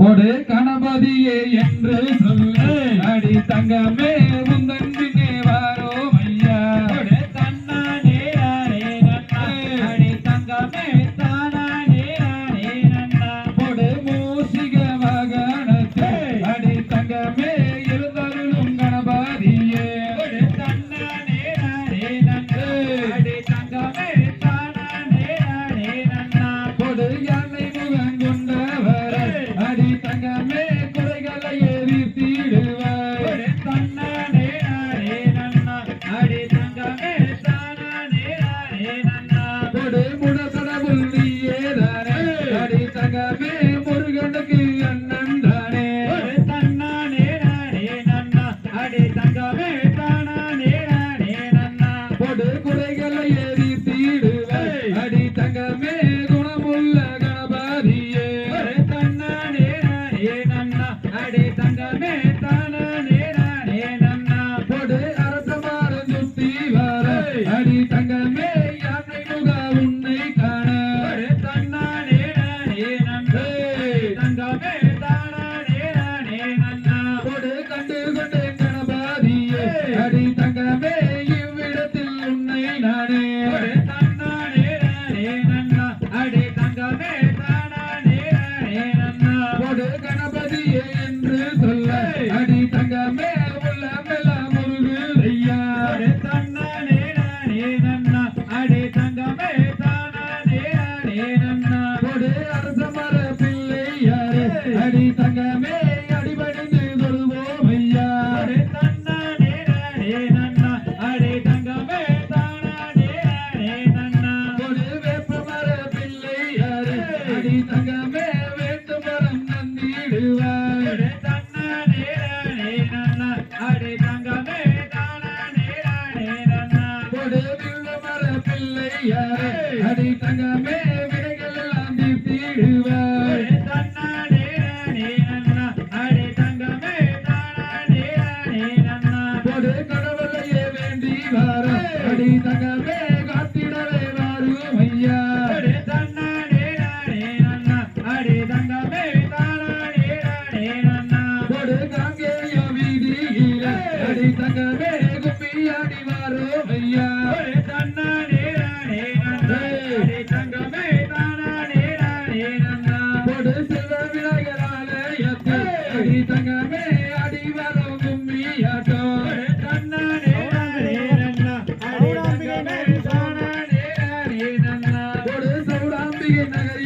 ஒரு கணபதியே என்று சொல்ல அடி தங்கமே உந்தன் பின்னே வாரோ ஐயா தன்னானே அடி தங்கமே தானானே பொடு மூசிக வாகனத்தை அடி தங்கமே எழுந்தருளும் கணபதியே தன்னானே அடி தங்கமே தானானே பொடு யானை முகம் கொண்டவர் அடி தங்கமே குறைகளை எரித்திடுவார் தன்னானே அடி தங்கமே தானானே கொடு முட கடவுள் நீயேதானே அடி தங்கமே முருகனுக்கு அண்ணன் தானே தன்னானே அடி தங்கமே தானானே கொடு குறைகளை எரித்திடுவார் அடி தங்கமே குணமுள்ள கணபதியே அடி தங்கமே தானானே பொடு அரசமார சுத்தி வர அடி தங்கமே யானை முக உன்னை காண தன்னானே தங்கமே தானானே பொடு கண்டு கொண்டே கணபதியே அடி தங்கமே இவ்விடத்தில் உன்னை நானே தன்னானே அடி தங்கமே தானானே பொடு கணபதியே என்று சொல்ல அடி தங்கமே உள்ளமெல்லாம் முருகையா தன்னானே அடி தங்கமே தானானே பொடு அரசமர பிள்ளையாரே அடி தங்கமே அடிபணிந்து சொல்வோம் ஐயா தன்னானே அடி தங்கமே தானானே பொடு வேப்பமர பிள்ளையாரே அடி தங்கமே வேண்டும் வரம் நந்திடுவார் தன்னானே அடி தங்கமே தானானே பொடு வில்லமர பிள்ளையாரே அடி தங்கமே விடைகள் எல்லாம் தீர்த்திடுவார் தன்னானே அடி தங்கமே தானானே பொடு கடவுளையே வேண்டி வார அடி தங்கமே காத்திடவே வாரும் ஐயா தன்னானே அடி தங்கமே தானானே பொடு காங்கேய வீதியில அடி தங்கமே குப்பியாடி வாரும் ஐயா தன்னானே அடி தங்கமே தானானே பொடு செல்வ விநாயகராலயத்தை அடி தங்கமே அடி வரும் கும்மியாட்டோ தன்னானே அடி தங்கமே தானானே பொடு சௌடாம்பிகை நகர்